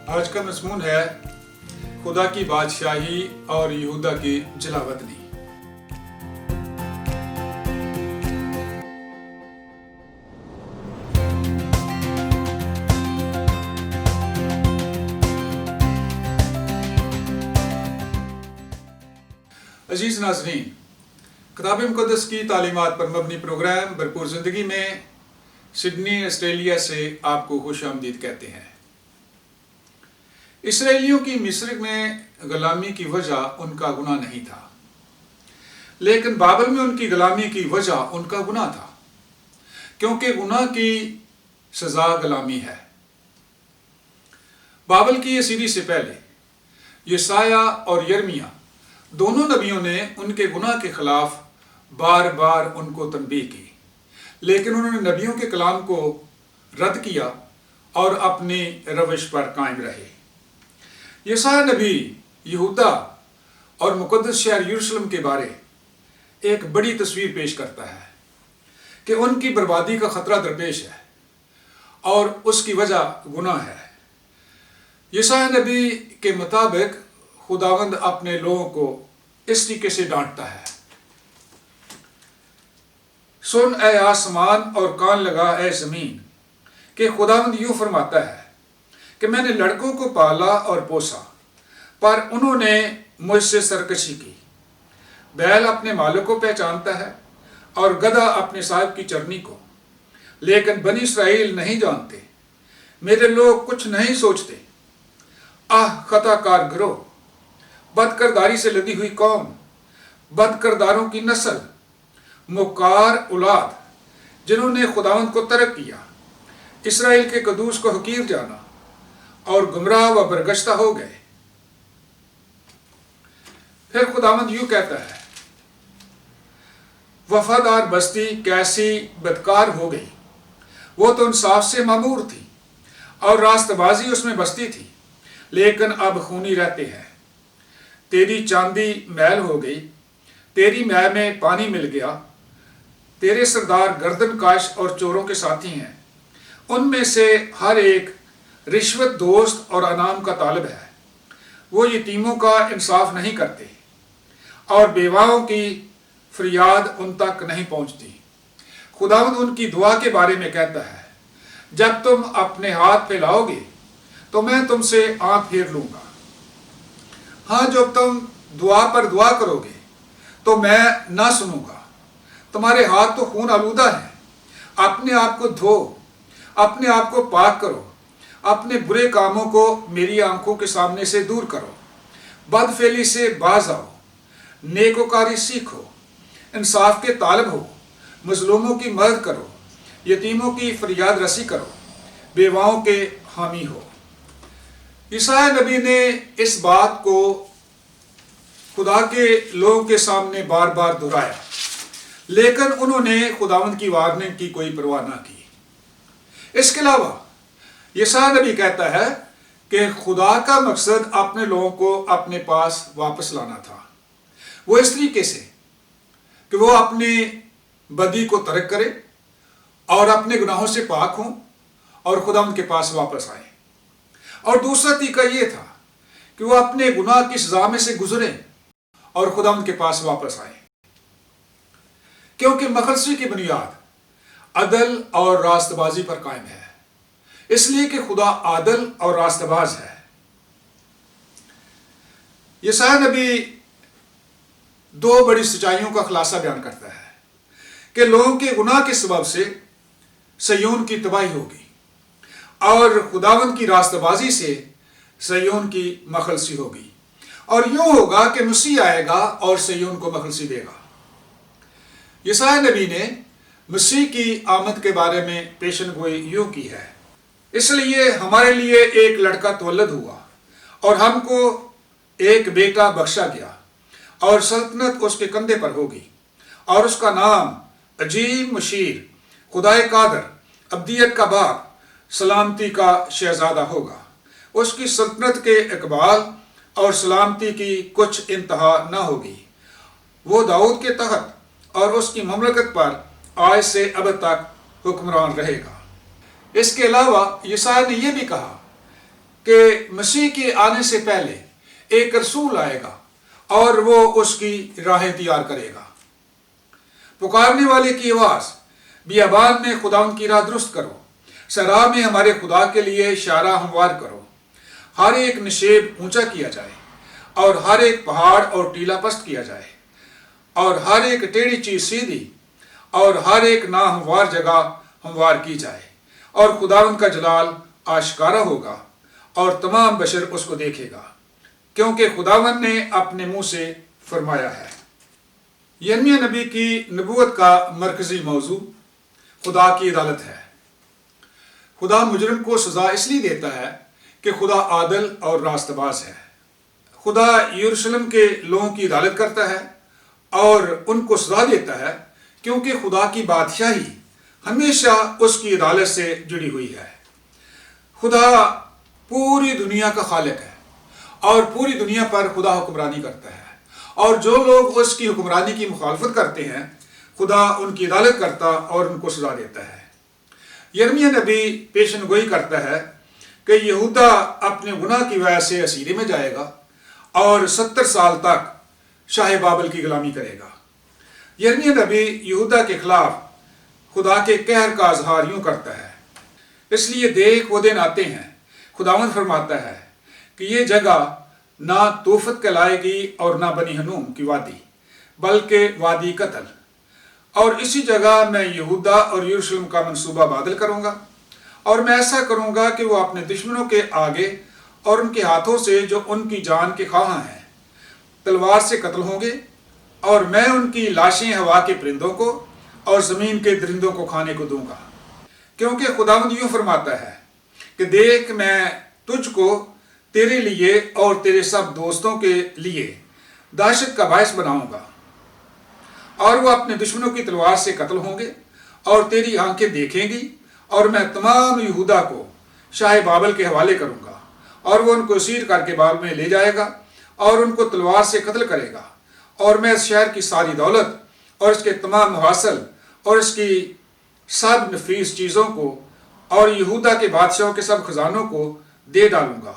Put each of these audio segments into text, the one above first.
آج کا مضمون ہے خدا کی بادشاہی اور یہودا کی جلاوطنی۔ عزیز ناظرین، کتاب مقدس کی تعلیمات پر مبنی پروگرام بھرپور زندگی میں سڈنی آسٹریلیا سے آپ کو خوش آمدید کہتے ہیں۔ اسرائیلیوں کی مصر میں غلامی کی وجہ ان کا گناہ نہیں تھا، لیکن بابل میں ان کی غلامی کی وجہ ان کا گناہ تھا، کیونکہ گناہ کی سزا غلامی ہے۔ بابل کی اسیری سے پہلے یسایہ اور یرمیہ دونوں نبیوں نے ان کے گناہ کے خلاف بار بار ان کو تنبیہ کی، لیکن انہوں نے نبیوں کے کلام کو رد کیا اور اپنی روش پر قائم رہے۔ یسایہ نبی یہودا اور مقدس شہر یروشلم کے بارے ایک بڑی تصویر پیش کرتا ہے کہ ان کی بربادی کا خطرہ درپیش ہے اور اس کی وجہ گناہ ہے۔ یسایہ نبی کے مطابق خداوند اپنے لوگوں کو اس طریقے سے ڈانٹتا ہے: سن اے آسمان اور کان لگا اے زمین، کہ خداوند یوں فرماتا ہے کہ میں نے لڑکوں کو پالا اور پوسا، پر انہوں نے مجھ سے سرکشی کی۔ بیل اپنے مالک کو پہچانتا ہے اور گدھا اپنے صاحب کی چرنی کو، لیکن بنی اسرائیل نہیں جانتے، میرے لوگ کچھ نہیں سوچتے۔ خطا کار گروہ، بد کرداری سے لدی ہوئی قوم، بد کرداروں کی نسل، مکار اولاد، جنہوں نے خداوند کو ترک کیا، اسرائیل کے قدوس کو حقیر جانا اور گمراہ و برگشتہ ہو گئے۔ پھر خداوند یوں کہتا ہے: وفادار بستی کیسی بدکار ہو گئی، وہ تو انصاف سے معمور تھی اور راست بازی اس میں بستی تھی، لیکن اب خونی رہتے ہیں۔ تیری چاندی میل ہو گئی، تیری مے میں پانی مل گیا، تیرے سردار گردن کاش اور چوروں کے ساتھی ہیں، ان میں سے ہر ایک رشوت دوست اور انعام کا طالب ہے۔ وہ یتیموں کا انصاف نہیں کرتے اور بیواؤں کی فریاد ان تک نہیں پہنچتی۔ خداوند ان کی دعا کے بارے میں کہتا ہے: جب تم اپنے ہاتھ پھیلاؤ گے تو میں تم سے آنکھ پھیر لوں گا۔ ہاں، جب تم دعا پر دعا کرو گے تو میں نہ سنوں گا۔ تمہارے ہاتھ تو خون آلودہ ہیں، اپنے آپ کو دھو، اپنے آپ کو پاک کرو، اپنے برے کاموں کو میری آنکھوں کے سامنے سے دور کرو، بد فعلی سے باز آؤ، نیکوکاری سیکھو، انصاف کے طالب ہو، مظلوموں کی مدد کرو، یتیموں کی فریاد رسی کرو، بیواؤں کے حامی ہو۔ یسایہ نبی نے اس بات کو خدا کے لوگوں کے سامنے بار بار دہرایا، لیکن انہوں نے خداوند کی وارننگ کی کوئی پرواہ نہ کی۔ اس کے علاوہ یسایہ نبی کہتا ہے کہ خدا کا مقصد اپنے لوگوں کو اپنے پاس واپس لانا تھا، وہ اس طریقے سے کہ وہ اپنی بدی کو ترک کرے اور اپنے گناہوں سے پاک ہوں اور خداوند کے پاس واپس آئیں۔ اور دوسرا طریقہ یہ تھا کہ وہ اپنے گناہ کی سزا میں سے گزریں اور خداوند کے پاس واپس آئیں، کیونکہ مخلصی کی بنیاد عدل اور راست بازی پر قائم ہے، اس لیے کہ خدا عادل اور راست باز ہے۔ یسایہ نبی دو بڑی سچائیوں کا خلاصہ بیان کرتا ہے کہ لوگوں کے گناہ کے سبب سے صہیون کی تباہی ہوگی اور خداوند کی راست بازی سے صہیون کی مخلصی ہوگی، اور یوں ہوگا کہ مسیح آئے گا اور صہیون کو مخلصی دے گا۔ یسایہ نبی نے مسیح کی آمد کے بارے میں پیشن گوئی یوں کی ہے: اس لیے ہمارے لیے ایک لڑکا تولد ہوا اور ہم کو ایک بیٹا بخشا گیا، اور سلطنت اس کے کندھے پر ہوگی، اور اس کا نام عجیب، مشیر، خدائے قادر، ابدیت کا باپ، سلامتی کا شہزادہ ہوگا۔ اس کی سلطنت کے اقبال اور سلامتی کی کچھ انتہا نہ ہوگی۔ وہ داؤد کے تخت اور اس کی مملکت پر آج سے ابد تک حکمران رہے گا۔ اس کے علاوہ یسایہ نے یہ بھی کہا کہ مسیح کے آنے سے پہلے ایک رسول آئے گا اور وہ اس کی راہیں تیار کرے گا۔ پکارنے والے کی آواز، بیابان میں خداوند کی راہ درست کرو، صحرا میں ہمارے خدا کے لیے شارع ہموار کرو۔ ہر ایک نشیب اونچا کیا جائے اور ہر ایک پہاڑ اور ٹیلا پست کیا جائے اور ہر ایک ٹیڑھی چیز سیدھی اور ہر ایک ناہموار جگہ ہموار کی جائے، اور خداوند کا جلال آشکارا ہوگا اور تمام بشر اس کو دیکھے گا، کیونکہ خداوند نے اپنے منہ سے فرمایا ہے۔ یرمیہ نبی کی نبوت کا مرکزی موضوع خدا کی عدالت ہے۔ خدا مجرم کو سزا اس لیے دیتا ہے کہ خدا عادل اور راست باز ہے۔ خدا یروشلم کے لوگوں کی عدالت کرتا ہے اور ان کو سزا دیتا ہے کیونکہ خدا کی بادشاہی ہمیشہ اس کی عدالت سے جڑی ہوئی ہے۔ خدا پوری دنیا کا خالق ہے اور پوری دنیا پر خدا حکمرانی کرتا ہے، اور جو لوگ اس کی حکمرانی کی مخالفت کرتے ہیں خدا ان کی عدالت کرتا اور ان کو سزا دیتا ہے۔ یرمیہ نبی پیشن گوئی کرتا ہے کہ یہودا اپنے گناہ کی وجہ سے اسیرے میں جائے گا اور 70 سال تک شاہ بابل کی غلامی کرے گا۔ یرمیہ نبی یہودا کے خلاف خدا کے قہر کا اظہار یوں کرتا ہے، اس لیے دیکھ وہ دن آتے ہیں، خداوند فرماتا ہے کہ یہ جگہ نہ توفت کہلائے گی اور نہ بنی ہنوم کی وادی، بلکہ وادی قتل، اور اسی جگہ میں یہودا اور یروشلم کا منصوبہ بادل کروں گا، اور میں ایسا کروں گا کہ وہ اپنے دشمنوں کے آگے اور ان کے ہاتھوں سے جو ان کی جان کے خواہاں ہیں تلوار سے قتل ہوں گے، اور میں ان کی لاشیں ہوا کے پرندوں کو اور زمین کے درندوں کو کھانے کو دوں گا، کیونکہ خداوند یوں فرماتا ہے کہ دیکھ میں تجھ کو تیرے لیے اور تیرے سب دوستوں کے لیے دہشت کا باعث بناؤں گا، اور وہ اپنے دشمنوں کی تلوار سے قتل ہوں گے اور تیری آنکھیں دیکھیں گی، اور میں تمام یہودا کو شاہ بابل کے حوالے کروں گا، اور وہ ان کو اسیر کر کے بابل میں لے جائے گا اور ان کو تلوار سے قتل کرے گا، اور میں اس شہر کی ساری دولت اور اس کے تمام محاصل اور اس کی سب نفیس چیزوں کو اور یہودا کے بادشاہوں کے سب خزانوں کو دے ڈالوں گا۔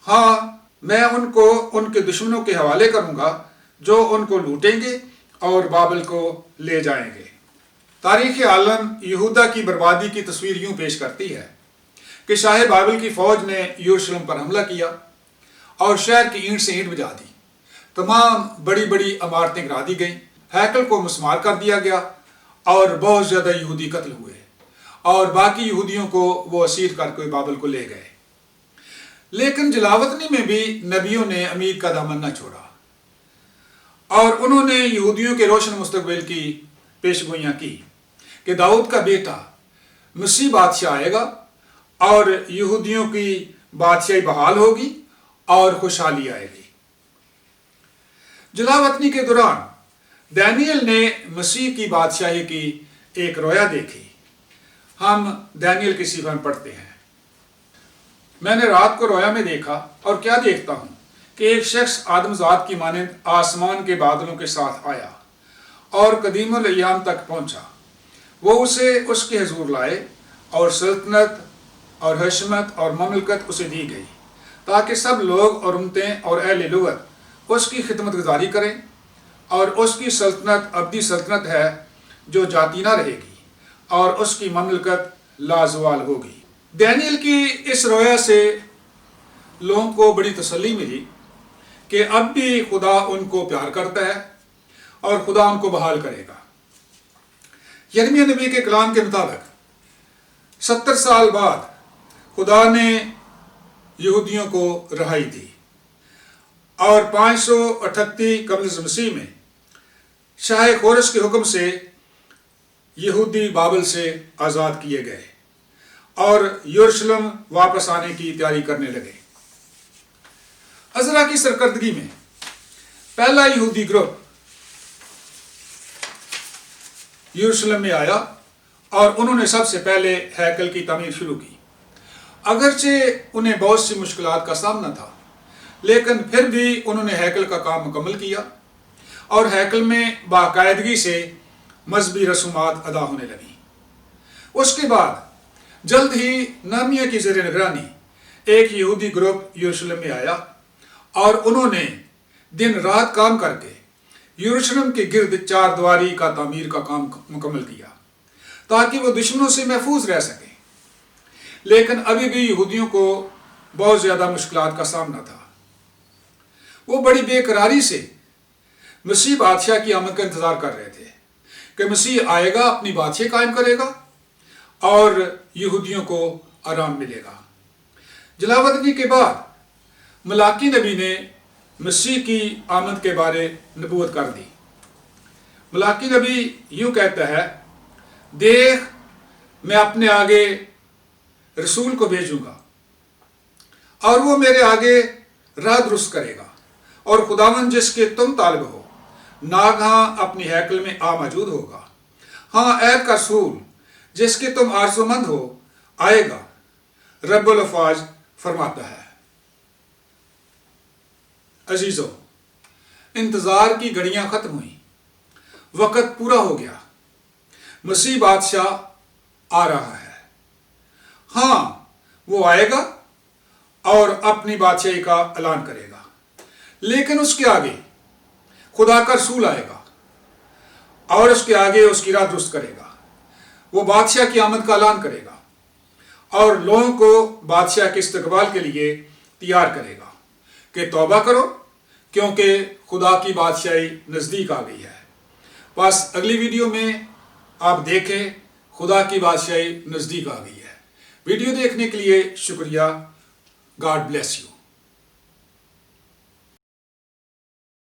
ہاں، میں ان کو ان کے دشمنوں کے حوالے کروں گا جو ان کو لوٹیں گے اور بابل کو لے جائیں گے۔ تاریخ عالم یہودا کی بربادی کی تصویر یوں پیش کرتی ہے کہ شاہ بابل کی فوج نے یروشلم پر حملہ کیا اور شہر کی اینٹ سے اینٹ بجا دی، تمام بڑی بڑی عمارتیں گرا دی گئیں، ہیکل کو مسمار کر دیا گیا اور بہت زیادہ یہودی قتل ہوئے، اور باقی یہودیوں کو وہ اسیر کر کے بابل کو لے گئے۔ لیکن جلاوطنی میں بھی نبیوں نے امید کا دامن نہ چھوڑا، اور انہوں نے یہودیوں کے روشن مستقبل کی پیشگوئیاں کی کہ داؤد کا بیٹا مسیح بادشاہ آئے گا اور یہودیوں کی بادشاہی بحال ہوگی اور خوشحالی آئے گی۔ جلاوطنی کے دوران دانیل نے مسیح کی بادشاہی کی ایک رویا دیکھی۔ ہم دانیل کی صفحہ میں پڑھتے ہیں، میں نے رات کو رویا میں دیکھا اور کیا دیکھتا ہوں کہ ایک شخص آدم ذات کی مانند آسمان کے بادلوں کے ساتھ آیا اور قدیم الایام تک پہنچا۔ وہ اسے اس کے حضور لائے اور سلطنت اور حشمت اور مملکت اسے دی گئی، تاکہ سب لوگ اور امتیں اور اہل لغت اس کی خدمت گزاری کریں، اور اس کی سلطنت ابدی سلطنت ہے جو جاتی نہ رہے گی، اور اس کی مملکت لازوال ہوگی۔ دانیل کی اس رویا سے لوگوں کو بڑی تسلی ملی کہ اب بھی خدا ان کو پیار کرتا ہے اور خدا ان کو بحال کرے گا۔ یرمیہ نبی کے کلام کے مطابق 70 سال بعد خدا نے یہودیوں کو رہائی دی، اور 538 قبل مسیح میں شاہ خورش کے حکم سے یہودی بابل سے آزاد کیے گئے اور یروشلم واپس آنے کی تیاری کرنے لگے۔ عزرا کی سرکردگی میں پہلا یہودی گروپ یروشلم میں آیا اور انہوں نے سب سے پہلے ہیکل کی تعمیر شروع کی۔ اگرچہ انہیں بہت سی مشکلات کا سامنا تھا، لیکن پھر بھی انہوں نے ہیکل کا کام مکمل کیا، اور ہیکل میں باقاعدگی سے مذہبی رسومات ادا ہونے لگیں۔ اس کے بعد جلد ہی نہمیہ کی زیر نگرانی ایک یہودی گروپ یروشلم میں آیا اور انہوں نے دن رات کام کر کے یروشلم کے گرد 4 دیواری کا تعمیر کا کام مکمل کیا تاکہ وہ دشمنوں سے محفوظ رہ سکیں، لیکن ابھی بھی یہودیوں کو بہت زیادہ مشکلات کا سامنا تھا۔ وہ بڑی بے قراری سے مسیح بادشاہ کی آمد کا انتظار کر رہے تھے کہ مسیح آئے گا، اپنی بادشاہی قائم کرے گا اور یہودیوں کو آرام ملے گا۔ جلاوطنی کے بعد ملاکی نبی نے مسیح کی آمد کے بارے نبوت کر دی۔ ملاکی نبی یوں کہتا ہے، دیکھ میں اپنے آگے رسول کو بھیجوں گا اور وہ میرے آگے راہ درست کرے گا، اور خداوند جس کے تم طالب ہو ناگہاں اپنی ہیکل میں موجود ہوگا۔ ہاں، عہد کا رسول جس کے تم آرزو مند ہو آئے گا، رب الافواج فرماتا ہے۔ عزیزو، انتظار کی گھڑیاں ختم ہوئیں، وقت پورا ہو گیا، مسیح بادشاہ آ رہا ہے۔ ہاں، وہ آئے گا اور اپنی بادشاہی کا اعلان کرے گا، لیکن اس کے آگے خدا کا رسول آئے گا اور اس کے آگے اس کی راہ درست کرے گا۔ وہ بادشاہ کی آمد کا اعلان کرے گا اور لوگوں کو بادشاہ کے استقبال کے لیے تیار کرے گا کہ توبہ کرو کیونکہ خدا کی بادشاہی نزدیک آ گئی ہے۔ بس اگلی ویڈیو میں آپ دیکھیں خدا کی بادشاہی نزدیک آ گئی ہے۔ ویڈیو دیکھنے کے لیے شکریہ۔ God bless you.